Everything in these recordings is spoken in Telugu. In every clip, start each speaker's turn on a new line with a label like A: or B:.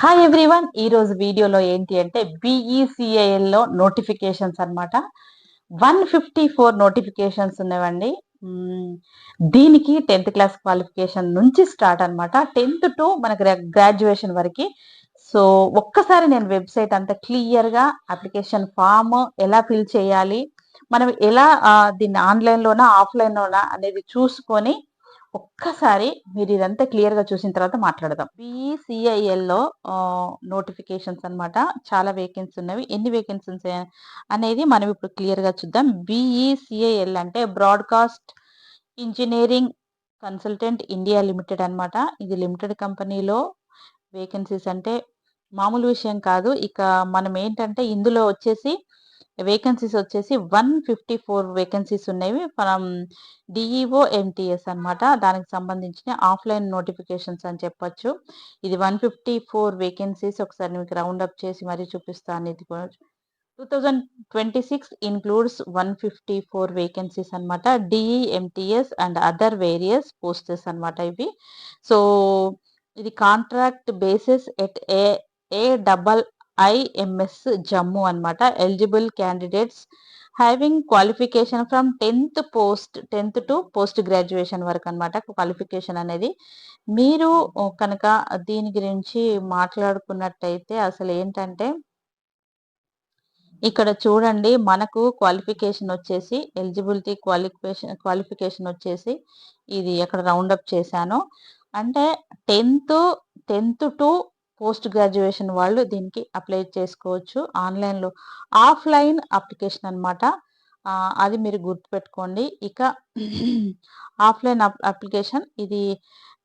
A: Hi everyone. ఈ రోజు వీడియోలో ఏంటి అంటే BECIL లో నోటిఫికేషన్స్ అన్నమాట. 154 నోటిఫికేషన్స్ ఉన్నవండి. దీనికి 10th క్లాస్ క్వాలిఫికేషన్ నుంచి స్టార్ట్ అన్నమాట. 10th టు మనకు గ్రాడ్యుయేషన్ వరకి. సో ఒక్కసారి నేను వెబ్సైట్ అంతా క్లియర్‌గా అప్లికేషన్ ఫామ్ ఎలా ఫిల్ చేయాలి, మనం ఎలా దీన్ని ఆన్‌లైన్‌లోనా, ఆఫ్‌లైన్‌లోనా అనేది చూసుకొని ఒక్కసారి మీరు ఇదంతా క్లియర్‌గా చూసిన తర్వాత మాట్లాడదాం. BECILలో నోటిఫికేషన్స్ అన్నమాట. చాలా వేకెన్సీ ఉన్నవి. ఎన్ని వేకెన్సీస్ అనేది మనం ఇప్పుడు క్లియర్‌గా చూద్దాం. BECIL అంటే broadcast engineering consultant India limited అన్నమాట. ఇది లిమిటెడ్ కంపెనీలో వేకెన్సీస్ అంటే మామూలు విషయం కాదు. ఇక మనం ఏంటంటే ఇందులో వచ్చేసి వేకెన్సీస్ వచ్చేసి 154 వేకెన్సీస్ ఉన్నవి. ఫ్రమ్ డిఈఓ ఎంటీఎస్ అన్నమాట. దానికి సంబంధించిన ఆఫ్‌లైన్ నోటిఫికేషన్స్ అని చెప్పొచ్చు. ఇది 154 వేకెన్సీస్ ఒకసారి మీకు రౌండ్ అప్ చేసి మరీ చూపిస్తాను. ఇది కూడా 2026 ఇన్క్లూడ్స్ 154 వేకెన్సీస్ అన్నమాట. DEMTS and other various posts అన్నమాట ఇవి. సో ఇది contract basis at A double IMS Jammu అన్నమాట. Eligible candidates having qualification from 10th to post graduation వరకు అన్నమాట. క్వాలిఫికేషన్ అనేది మీరు కనుక దీని గురించి మాట్లాడుకున్నట్టయితే అసలు ఏంటంటే ఇక్కడ చూడండి, మనకు క్వాలిఫికేషన్ వచ్చేసి ఎలిజిబిలిటీ క్వాలిఫికేషన్ వచ్చేసి ఇది ఎక్కడ రౌండ్ అప్ చేశాను అంటే 10th టు పోస్ట్ గ్రాడ్యుయేషన్ వాళ్ళు దీనికి అప్లై చేసుకోవచ్చు. ఆన్‌లైన్‌లో ఆఫ్‌లైన్ అప్లికేషన్ అన్నమాట. అది మీరు గుర్తుపెట్టుకోండి. ఇక ఆఫ్‌లైన్ అప్లికేషన్ ఇది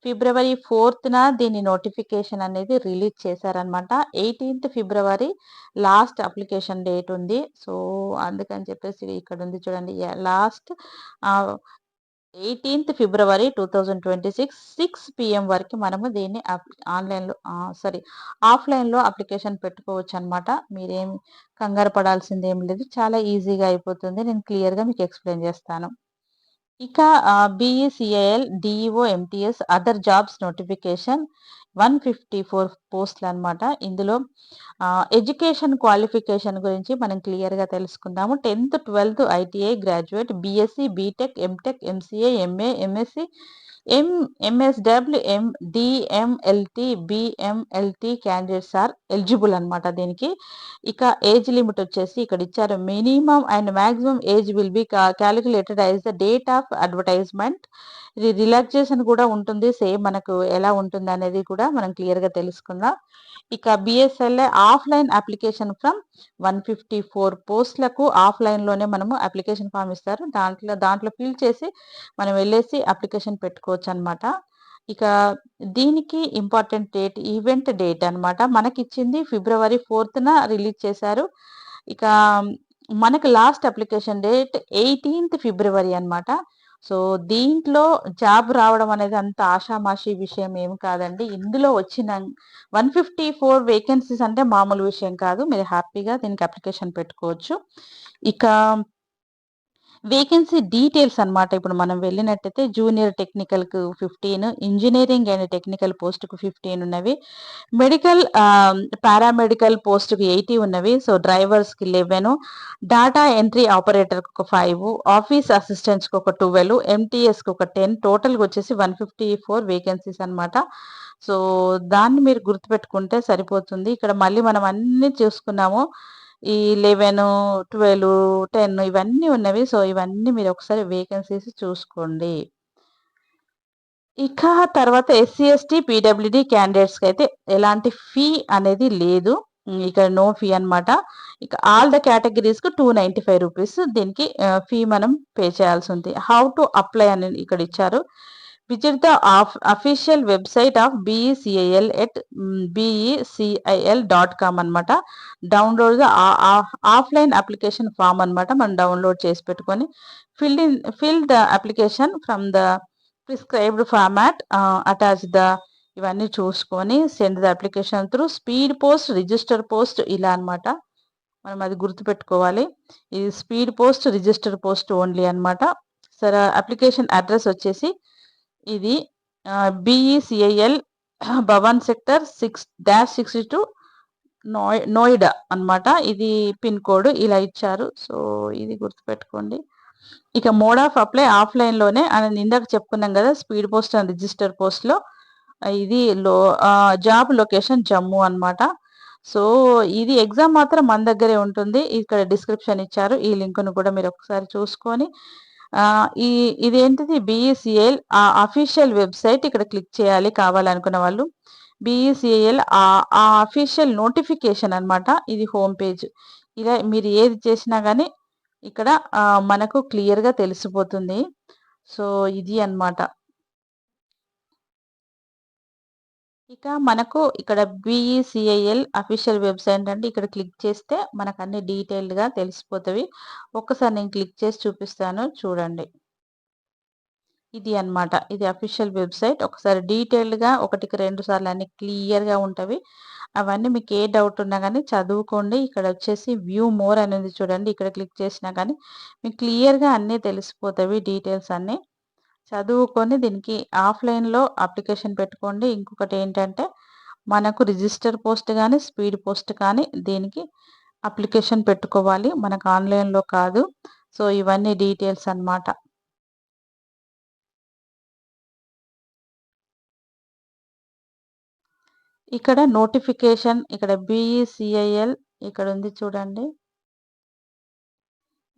A: ఫిబ్రవరి 4న దీని నోటిఫికేషన్ అనేది రిలీజ్ చేశారన్నమాట. 18th ఫిబ్రవరి లాస్ట్ అప్లికేషన్ డేట్ ఉంది. సో అందుకని చెప్పేసి ఇక్కడ ఉంది చూడండి. లాస్ట్ 18th ఫిబ్రవరి 2026 6 PM వరకు మనము దీన్ని ఆన్‌లైన్‌లో ఆఫ్‌లైన్‌లో అప్లికేషన్ పెట్టుకోవచ్చు అన్నమాట. మీరేం కంగారు పడాల్సింది ఏమి లేదు. చాలా ఈజీగా అయిపోతుంది. నేను క్లియర్‌గా మీకు ఎక్స్‌ప్లెయిన్ చేస్తాను. ఇక BECIL, DEO, MTS other jobs notification 154 పోస్టులు అన్నమాట. ఇందులో ఎడ్యుకేషన్ క్వాలిఫికేషన్ గురించి మనం క్లియర్‌గా తెలుసుకుందాము. 10th, 12th ITI graduate, BSc, BTech, MTech, MCA, MA, MSc, MSW, DMLT, BMLT candidates are eligible అన్నమాట దీనికి. ఇక ఏజ్ లిమిట్ వచ్చేసి ఇక్కడ ఇచ్చారు. Minimum and maximum age will be calculated as the date of advertisement. ఇది రిలాక్సేషన్ కూడా ఉంటుంది. సేమ్ మనకు ఎలా ఉంటుంది అనేది కూడా మనం క్లియర్‌గా తెలుసుకుందాం. ఇక బిఎస్ఎల్ఏ ఆఫ్‌లైన్ అప్లికేషన్ ఫ్రమ్ 154 పోస్టులకు ఆఫ్‌లైన్‌లోనే మనము అప్లికేషన్ ఫామ్ ఇస్తారు. దాంట్లో ఫిల్ చేసి మనం వెళ్ళేసి అప్లికేషన్ పెట్టుకోవచ్చు అన్నమాట. ఇక దీనికి ఇంపార్టెంట్ డేట్, ఈవెంట్ డేట్ అన్నమాట. మనకిచ్చింది ఫిబ్రవరి 4న రిలీజ్ చేశారు. ఇక మనకు లాస్ట్ అప్లికేషన్ డేట్ 18th ఫిబ్రవరి అన్నమాట. సో దీంట్లో జాబ్ రావడం అనేది అంత ఆషామాషీ విషయం ఏమి కాదండి. ఇందులో వచ్చిన 154 వేకెన్సీస్ అంటే మామూలు విషయం కాదు. మీరు హ్యాపీగా దీనికి అప్లికేషన్ పెట్టుకోవచ్చు. ఇక వేకెన్సీ డీటెయిల్స్ అన్నమాట. ఇప్పుడు మనం వెళ్ళినట్టయితే జూనియర్ టెక్నికల్‌కు 15, ఇంజినీరింగ్ అండ్ టెక్నికల్ పోస్ట్‌కు 15 ఉన్నవి. మెడికల్ పారామెడికల్ పోస్ట్‌కి 80 ఉన్నవి. సో డ్రైవర్స్‌కి 11, డాటా ఎంట్రీ ఆపరేటర్‌కి ఒక 5, ఆఫీస్ అసిస్టెంట్స్‌కి ఒక 12, ఎంటీఎస్‌కి ఒక 10, టోటల్‌గా వచ్చేసి 154 వేకెన్సీస్ అన్నమాట. సో దాన్ని మీరు గుర్తుపెట్టుకుంటే సరిపోతుంది. ఇక్కడ మళ్ళీ మనం అన్నీ చూసుకున్నాము. ఈ 11, 12, 10 ఇవన్నీ ఉన్నవి. సో ఇవన్నీ మీరు ఒకసారి వేకెన్సీస్ చూసుకోండి. ఇక తర్వాత ఎస్సీ, ఎస్టీ, పీడబ్ల్యూడీ క్యాండిడేట్స్‌కైతే ఎలాంటి ఫీ అనేది లేదు. ఇక్కడ నో ఫీ అన్నమాట. ఇక ఆల్ ద కేటగిరీస్‌కి రూ. 295 దీనికి ఫీ మనం పే చేయాల్సి ఉంది. హౌ టు అప్లై అని ఇక్కడ ఇచ్చారు. Visit the official website of BECIL at becil.com అన్నమాట. Download the offline application form అన్నమాట. మనం డౌన్లోడ్ చేసి పెట్టుకొని fill the application from the prescribed format, attach the ఇవన్నీ చూసుకొని send the application through speed post, register post ఇలా అన్నమాట. మనం అది గుర్తుపెట్టుకోవాలి. ఇది speed post, register post only అన్నమాట. సరే, అప్లికేషన్ అడ్రస్ వచ్చేసి ఇది BECIL భవన్ సెక్టర్ 6-62 నోయిడా అన్నమాట. ఇది పిన్ కోడ్ ఇలా ఇచ్చారు. సో, ఇది గుర్తుపెట్టుకోండి. ఇక మోడ్ ఆఫ్ అప్లై ఆఫ్‌లైన్‌లోనే అండ్ ఇందాక చెప్పుకున్నాం గదా! స్పీడ్ పోస్ట్ అండ్ రిజిస్టర్ పోస్ట్‌లో ఇది జాబ్ లొకేషన్ జమ్మూ అన్నమాట. సో, ఇది ఎగ్జామ్ మాత్రం మన దగ్గరే ఉంటుంది. ఇక్కడ డిస్క్రిప్షన్ ఇచ్చారు. ఈ లింక్‌ను కూడా మీరు ఒకసారి చూసుకొని ఆహ్, ఈ ఇదేంటిది బీఈసీఎల్ అఫీషియల్ వెబ్‌సైట్ ఇక్కడ క్లిక్ చేయాలి కావాలనుకున్న వాళ్ళు. బీఈసీఎల్ ఆ అఫీషియల్ నోటిఫికేషన్ అన్నమాట. ఇది హోమ్ పేజ్. ఇలా మీరు ఏది చేసినా గాని ఇక్కడ మనకు క్లియర్‌గా తెలిసిపోతుంది. సో, ఇది అన్నమాట. ఇక మనకు ఇక్కడ బీఈసీఐఎల్ అఫీషియల్ వెబ్‌సైట్ అండి. ఇక్కడ క్లిక్ చేస్తే మనకన్నీ డీటెయిల్డ్‌గా తెలిసిపోతవి. ఒక్కసారి నేను క్లిక్ చేసి చూపిస్తాను చూడండి. ఇది అన్నమాట. ఇది అఫీషియల్ వెబ్‌సైట్. ఒకసారి డీటెయిల్డ్‌గా ఒకటికి 2 సార్లు అన్నీ క్లియర్‌గా ఉంటవి. అవన్నీ మీకు ఏ డౌట్ ఉన్నా గాని చదువుకోండి. ఇక్కడొచ్చేసి వ్యూ మోర్ అని ఉంది చూడండి. ఇక్కడ క్లిక్ చేసినా గాని మీకు క్లియర్‌గా అన్నీ తెలిసిపోతవి డీటెయిల్స్ అన్నీ. చదువుకొని దీనికి ఆఫ్‌లైన్‌లో అప్లికేషన్ పెట్టుకోండి. ఇంకొకటేంటంటే మనకు రిజిస్టర్ పోస్ట్ గాని, స్పీడ్ పోస్ట్ కానీ దీనికి అప్లికేషన్ పెట్టుకోవాలి. మనకు ఆన్‌లైన్‌లో కాదు. సో, ఇవన్నీ డీటెయిల్స్ అన్నమాట. ఇక్కడ నోటిఫికేషన్ ఇక్కడ బీఈసీఐఎల్ ఇక్కడుంది చూడండి.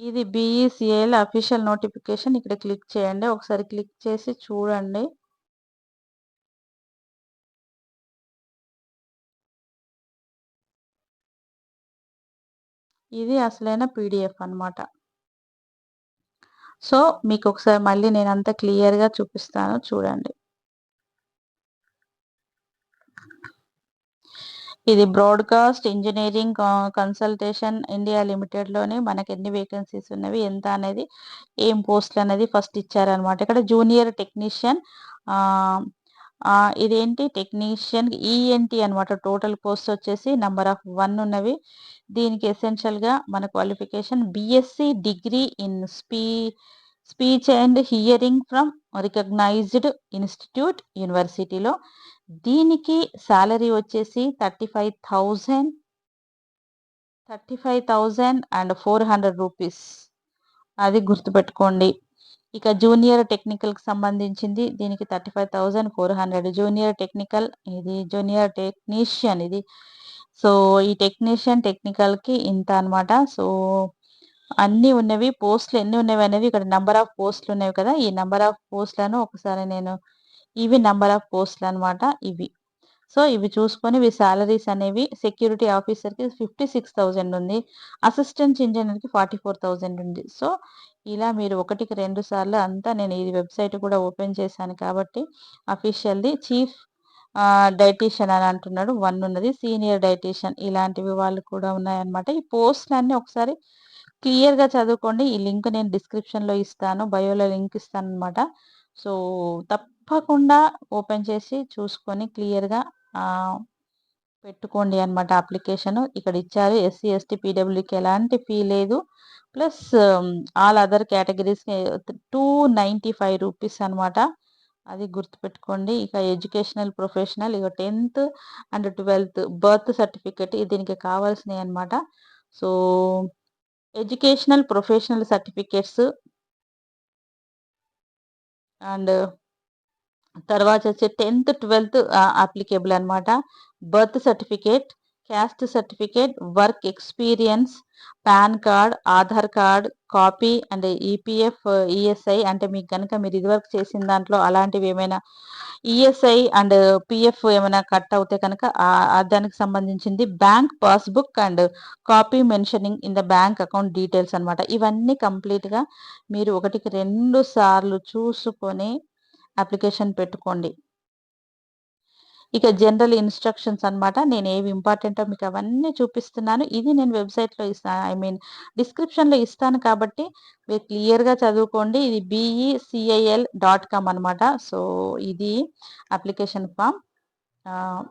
A: ఇది బీఈసీఐఎల్ అఫీషియల్ నోటిఫికేషన్ ఇక్కడ క్లిక్ చేయండి. ఒకసారి క్లిక్ చేసి చూడండి. ఇది అసలైన పీడీఎఫ్ అన్నమాట. సో, మీకొకసారి మళ్ళీ నేనంతా క్లియర్‌గా చూపిస్తాను చూడండి. ఇది బ్రాడ్‌కాస్ట్ ఇంజినీరింగ్ కన్సల్టేషన్ ఇండియా లిమిటెడ్‌లోనే మనకెన్ని వేకెన్సీస్ ఉన్నవి, ఎంత అనేది, ఏం పోస్ట్‌లనేది ఫస్ట్ ఇచ్చారనమాట. ఇక్కడ జూనియర్ టెక్నీషియన్ ఆహ్, ఇదేంటి టెక్నీషియన్ ఈఎన్‌టీ అనమాట. టోటల్ పోస్ట్స్ వచ్చేసి నంబర్ ఆఫ్ 1 ఉన్నవి. దీనికి ఎసెన్షియల్‌గా మన qualification BSc degree in speech and hearing from recognised institute యూనివర్సిటీలో. దీనికి సాలరీ వచ్చేసి 35,400 రూపీస్. అది గుర్తుపెట్టుకోండి. ఇక జూనియర్ టెక్నికల్‌కి సంబంధించింది దీనికి 35,400 జూనియర్ టెక్నికల్ ఇది జూనియర్ టెక్నీషియన్ ఇది. సో, ఈ టెక్నికల్‌కి ఇంత అన్నమాట. సో, అన్నీ ఉన్నవి. పోస్ట్‌లు ఎన్ని ఉన్నవనేవి ఇక్కడ నంబర్ ఆఫ్ పోస్ట్‌లున్నవి కదా! ఈ నంబర్ ఆఫ్ పోస్ట్‌లను ఒకసారి నేను ఇవి నంబర్ ఆఫ్ పోస్ట్‌లన్నమాట ఇవి. సో, ఇవి చూసుకొని ఇవి సాలరీస్ అనేవి సెక్యూరిటీ ఆఫీసర్‌కి 56,000 ఉంది. అసిస్టెంట్ ఇంజినీర్‌కి 44,000 ఉంది. సో, ఇలా మీరు ఒకటికి 2 సార్లు అంతా నేను ఈ వెబ్‌సైట్ కూడా ఓపెన్ చేశాను కాబట్టి అఫీషియల్‌ది చీఫ్ డైటీషియన్ అని అంటున్నాడు 1 ఉన్నది. సీనియర్ డైటీషియన్ ఇలాంటివి వాళ్ళు కూడా ఉన్నాయన్నమాట. ఈ పోస్ట్‌లన్నీ ఒకసారి క్లియర్‌గా చదువుకోండి. ఈ లింక్ నేను డిస్క్రిప్షన్‌లో ఇస్తాను. బయోలో లింక్ ఇస్తానన్నమాట. సో, తప్పకుండా ఓపెన్ చేసి చూసుకొని క్లియర్‌గా ఆహ్, పెట్టుకోండి అన్నమాట అప్లికేషను. ఇక్కడ ఇచ్చారు ఎస్సీ, ఎస్టీ, పీడబ్ల్యూకి ఎలాంటి ఫీ లేదు. ప్లస్ ఆల్ అదర్ కేటగరీస్‌కి 295 రూపీస్ అన్నమాట. అది గుర్తుపెట్టుకోండి. ఇక ఎడ్యుకేషనల్ ప్రొఫెషనల్ ఇక 10థ్ అండ్ 12థ్ బర్త్ సర్టిఫికేట్ దీనికి కావాల్సినయన్నమాట. So, educational professional certificates and తర్వాతొచ్చి 10థ్, 12థ్ అప్లికేబుల్ అన్నమాట. Birth certificate, caste certificate, work experience, pan card, Aadhaar card copy and EPF, ESI అంటే మీకు గనక మీరు ఇదివరకు చేసిన దాంట్లో అలాంటివేమైనా ఈఎస్ఐ అండ్ పీఎఫ్ ఏమైనా కట్ అవుతే కనుక దానికి సంబంధించింది bank passbook and copy mentioning in the bank account details అన్నమాట. ఇవన్నీ కంప్లీట్‌గా మీరు ఒకటికి 2 సార్లు చూసుకొని అప్లికేషన్ పెట్టుకోండి. ఇక జనరల్ ఇన్‌స్ట్రక్షన్స్ అన్నమాట. నేనేవి ఇంపార్టెంటో మీకు అవన్నీ చూపిస్తున్నాను. ఇది నేను వెబ్‌సైట్‌లో డిస్క్రిప్షన్‌లో ఇస్తాను కాబట్టి మీరు క్లియర్‌గా చదువుకోండి. ఇది BECIL.com అన్నమాట. సో, ఇది అప్లికేషన్ ఫార్మ్. ఆహ్,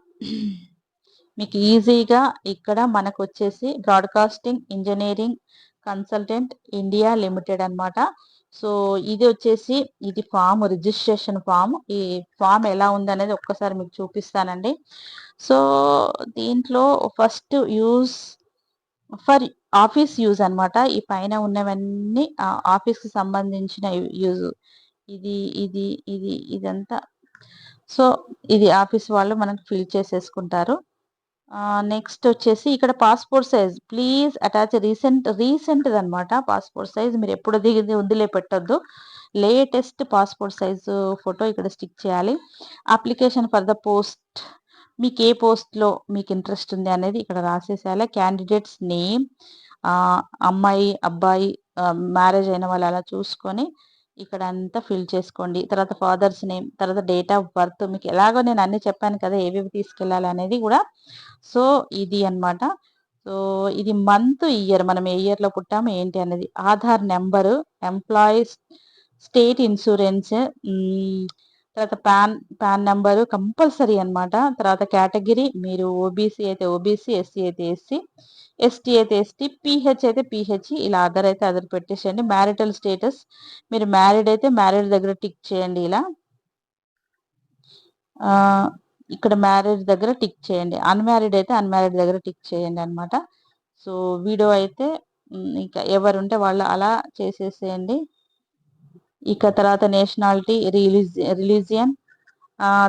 A: మీకు ఈజీగా ఇక్కడ మనకొచ్చేసి broadcasting engineering consultant India limited అన్నమాట. సో ఇది వచ్చేసి ఇది ఫామ్, రిజిస్ట్రేషన్ ఫామ్. ఈ ఫామ్ ఎలా ఉందనేది ఒక్కసారి మీకు చూపిస్తానండి. సో దీంట్లో first use for office use అన్నమాట. ఈ పైన ఉన్నవన్నీ ఆఫీస్‌కి సంబంధించిన యూజ్. ఇది, ఇది, ఇదంతా. సో ఇది ఆఫీస్ వాళ్ళు మనకు ఫిల్ చేసేసుకుంటారు. నెక్స్ట్ వచ్చేసి ఇక్కడ పాస్‌పోర్ట్ సైజ్ ప్లీజ్ అటాచ్ రీసెంట్‌దనమాట పాస్‌పోర్ట్ సైజ్. మీరెప్పుడు దిగింది వద్దులే పెట్టొద్దు. లేటెస్ట్ పాస్‌పోర్ట్ సైజు ఫోటో ఇక్కడ స్టిక్ చేయాలి. అప్లికేషన్ ఫర్ ద పోస్ట్, మీకు ఏ పోస్ట్‌లో మీకు ఇంట్రెస్ట్ ఉంది అనేది ఇక్కడ రాసేసేయాలి. క్యాండిడేట్స్ నేమ్, అమ్మాయి, అబ్బాయి, మ్యారేజ్ అయిన వాళ్ళు అలా చూసుకొని ఇక్కడ అంతా ఫిల్ చేసుకోండి. తర్వాత ఫాదర్స్ నేమ్, తర్వాత డేట్ ఆఫ్ బర్త్. మీకు ఎలాగో నేను అన్నీ చెప్పాను కదా ఏవేవి తీసుకెళ్ళాలి అనేది కూడా. సో ఇది అన్నమాట. సో ఇది మంత్, ఇయర్, మనం ఏ ఇయర్‌లో పుట్టాము ఏంటి అనేది. Aadhaar number, employees state insurance, తర్వాత పాన్ నెంబరు కంపల్సరీ అన్నమాట. తర్వాత కేటగిరీ, మీరు ఓబీసీ అయితే ఓబీసీ, ఎస్సీ అయితే ఎస్సీ, ఎస్టీ అయితే ఎస్టీ, పీహెచ్ అయితే పీహెచ్, ఇలా అదర్ అయితే అదర్ పెట్టేసేయండి. మ్యారిటల్ స్టేటస్, మీరు మ్యారీడ్ అయితే మ్యారీడ్ దగ్గర టిక్ చేయండి ఇలా. ఇక్కడ మ్యారేజ్ దగ్గర టిక్ చేయండి. అన్‌మ్యారీడ్ అయితే అన్‌మ్యారీడ్ దగ్గర టిక్ చేయండి అన్నమాట. సో వీడియో అయితే ఇంకా ఎవరుంటే వాళ్ళు అలా చేసేసేయండి. ఇక తర్వాత నేషనాలిటీ, రిలీజియన్,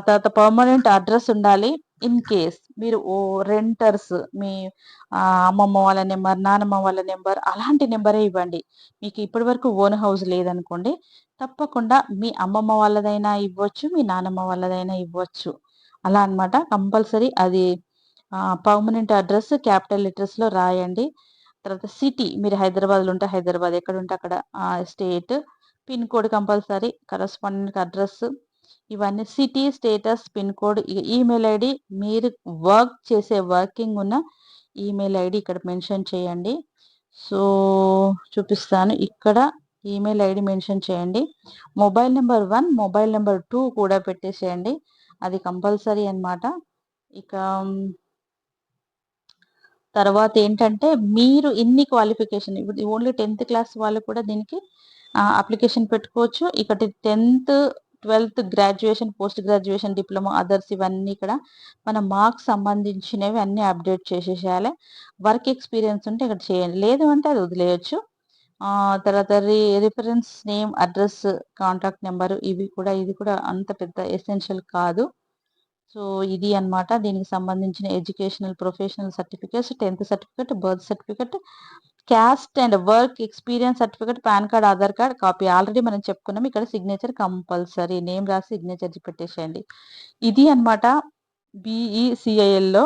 A: తర్వాత పర్మనెంట్ అడ్రస్ ఉండాలి. ఇన్ కేస్ మీరు రెంటర్స్, మీ అమ్మమ్మ వాళ్ళ నెంబర్, నానమ్మ వాళ్ళ నెంబర్, అలాంటి నెంబరే ఇవ్వండి. మీకు ఇప్పటి వరకు ఓన్ హౌస్ లేదనుకోండి, తప్పకుండా మీ అమ్మమ్మ వాళ్ళదైనా ఇవ్వచ్చు, మీ నానమ్మ వాళ్ళదైనా ఇవ్వచ్చు. అలా అన్నమాట. కంపల్సరీ అది పర్మనెంట్ అడ్రస్ క్యాపిటల్ లెటర్స్‌లో రాయండి. తర్వాత సిటీ, మీరు హైదరాబాద్‌లో ఉంటే హైదరాబాద్, ఎక్కడుంటే అక్కడ state, pin code compulsory, correspondent address, ఇవన్నీ city, status, pin code, email ID, మీరు వర్క్ చేసే వర్కింగ్ ఉన్న ఈమెయిల్ ఐడి ఇక్కడ మెన్షన్ చేయండి. సో చూపిస్తాను. ఇక్కడ ఈమెయిల్ ఐడి మెన్షన్ చేయండి. మొబైల్ నెంబర్ 1, మొబైల్ నెంబర్ 2 కూడా పెట్టేసేయండి. అది కంపల్సరీ అన్నమాట. ఇక తర్వాత ఏంటంటే మీరు ఇన్ని క్వాలిఫికేషన్, ఇప్పుడు ఓన్లీ 10థ్ క్లాస్ వాళ్ళు కూడా దీనికి అప్లికేషన్ పెట్టుకోవచ్చు. ఇక్కడ 10థ్, 12థ్, graduation, post graduation, diploma, others ఇవన్నీ ఇక్కడ మన మార్క్స్ సంబంధించినవి అన్నీ అప్డేట్ చేసేసేయాలి. వర్క్ ఎక్స్పీరియన్స్ ఉంటే ఇక్కడ చేయండి, లేదు అంటే అది వదిలేయచ్చు. తర్వాత reference name, address, contact number, ఇది కూడా అంత పెద్ద ఎసెన్షియల్ కాదు. సో ఇది అన్నమాట. దీనికి సంబంధించిన ఎడ్యుకేషనల్, ప్రొఫెషనల్ సర్టిఫికేట్స్, 10థ్ certificate, birth certificate, caste and work experience certificate, pan card, Aadhaar card copy. Already మనం చెప్పుకున్నాం. ఇక్కడ సిగ్నేచర్ కంపల్సరీ, నేమ్ రాసి సిగ్నేచర్ పెట్టేసేయండి. ఇది అన్నమాట బీఈసీఐఎల్‌లో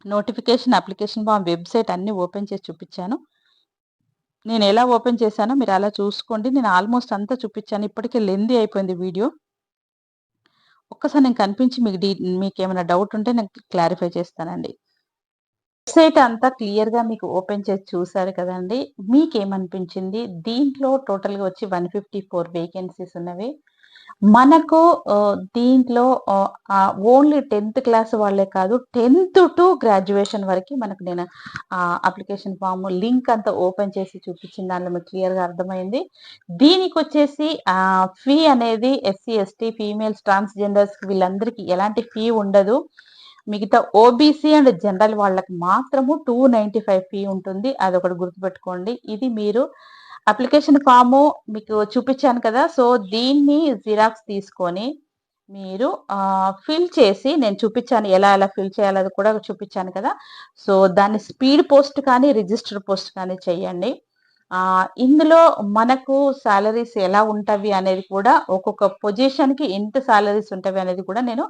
A: నోటిఫికేషన్ అప్లికేషన్ ఫామ్ వెబ్‌సైట్ అన్నీ ఓపెన్ చేసి చూపించాను. నేను ఎలా ఓపెన్ చేశానో మీరు అలా చూసుకోండి. నేను ఆల్మోస్ట్ అంతా చూపించాను. ఇప్పటికే లెంథీ అయిపోయింది వీడియో. ఒక్కసారి నేను కనిపించి మీకేమైనా డౌట్ ఉంటే నేను క్లారిఫై చేస్తానండి. వెబ్‌సైట్ అంతా క్లియర్‌గా మీకు ఓపెన్ చేసి చూసారు కదండీ! మీకేమనిపించింది? దీంట్లో టోటల్‌గా వచ్చి 154 వేకెన్సీస్ ఉన్నవి. మనకు దీంట్లో ఓన్లీ 10థ్ క్లాస్ వాళ్ళే కాదు, 10థ్ టు గ్రాడ్యుయేషన్ వరకి మనకు నేను అప్లికేషన్ ఫామ్ లింక్ అంతా ఓపెన్ చేసి చూపించిన దాంట్లో మీకు క్లియర్‌గా అర్థమైంది. దీనికొచ్చేసి ఫీ అనేది ఎస్సీ, ఎస్టీ, ఫీమేల్స్, ట్రాన్స్‌జెండర్స్ వీళ్ళందరికీ ఎలాంటి ఫీ ఉండదు. మిగతా ఓబీసీ అండ్ జనరల్ వాళ్ళకి మాత్రము 295 ఫీ ఉంటుంది. అదొకటి గుర్తుపెట్టుకోండి. ఇది మీరు అప్లికేషన్ ఫాము మీకు చూపించాను కదా! సో దీన్ని జిరాక్స్ తీసుకొని మీరు ఫిల్ చేసి, నేను చూపించాను ఎలా ఫిల్ చేయాలో అది కూడా చూపించాను కదా! సో దాన్ని స్పీడ్ పోస్ట్ కానీ, రిజిస్టర్ పోస్ట్ కానీ చేయండి. ఇందులో మనకు సాలరీస్ ఎలా ఉంటవి అనేది కూడా, ఒక్కొక్క పొజిషన్‌కి ఎంత సాలరీస్ ఉంటవి అనేది కూడా నేను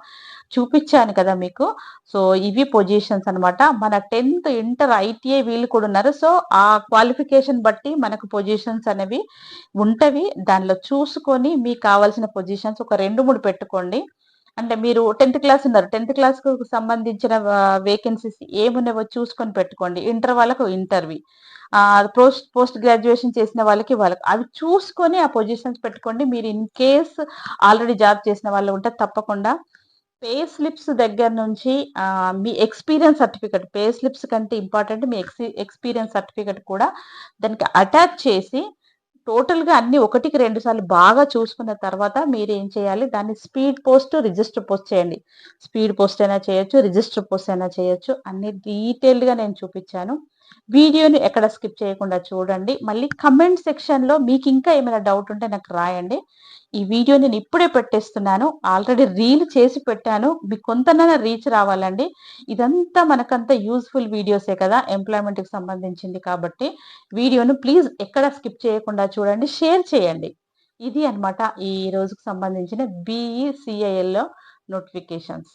A: చూపించాను కదా మీకు. సో ఇవి పొజిషన్స్ అన్నమాట. మన 10థ్, ఇంటర్, ఐటీఐ వీళ్ళు కూడా ఉన్నారు. సో ఆ క్వాలిఫికేషన్ బట్టి మనకు పొజిషన్స్ అనేవి ఉంటవి. దానిలో చూసుకొని మీకు కావాల్సిన పొజిషన్స్ ఒక 2, 3 పెట్టుకోండి. అంటే మీరు 10థ్ క్లాస్ ఉన్నారు. 10థ్ క్లాస్‌కు సంబంధించిన వేకెన్సీస్ ఏమున్నావో చూసుకొని పెట్టుకోండి. ఇంటర్ వాళ్ళకు ఇంటర్‌వి. పోస్ట్ గ్రాడ్యుయేషన్ చేసిన వాళ్ళకి అవి చూసుకొని ఆ పొజిషన్స్ పెట్టుకోండి. మీరు ఇన్ కేస్ ఆల్రెడీ జాబ్ చేసిన వాళ్ళు ఉంటే తప్పకుండా పే స్లిప్స్ దగ్గర నుంచి మీ ఎక్స్‌పీరియన్స్ సర్టిఫికేట్, పే స్లిప్స్ కంటే ఇంపార్టెంట్ మీ ఎక్స్‌పీరియన్స్ సర్టిఫికేట్ కూడా దానికి అటాచ్ చేసి టోటల్‌గా అన్నీ ఒకటికి 2 సార్లు బాగా చూసుకున్న తర్వాత మీరేం చేయాలి, దాన్ని స్పీడ్ పోస్ట్, రిజిస్టర్ పోస్ట్ చేయండి. స్పీడ్ పోస్ట్ అయినా చేయొచ్చు, రిజిస్టర్ పోస్ట్ అయినా చేయొచ్చు. అన్నీ డీటెయిల్డ్‌గా నేను చూపిచ్చాను. వీడియోని ఎక్కడ స్కిప్ చేయకుండా చూడండి. మళ్ళీ కమెంట్ సెక్షన్‌లో మీకింకా ఏమైనా డౌట్ ఉంటే నాకు రాయండి. ఈ వీడియో నేను ఇప్పుడే పెట్టేస్తున్నాను. ఆల్రెడీ రీల్ చేసి పెట్టాను. మీకు కొంతనైనా రీచ్ రావాలండి. ఇదంతా మనకంతా యూజ్‌ఫుల్ వీడియోసే కదా! ఎంప్లాయ్‌మెంట్‌కి సంబంధించింది కాబట్టి వీడియోను ప్లీజ్ ఎక్కడ స్కిప్ చేయకుండా చూడండి. షేర్ చేయండి. ఇది అన్నమాట ఈ రోజుకి సంబంధించిన బీఈసీఐఎల్‌లో నోటిఫికేషన్స్.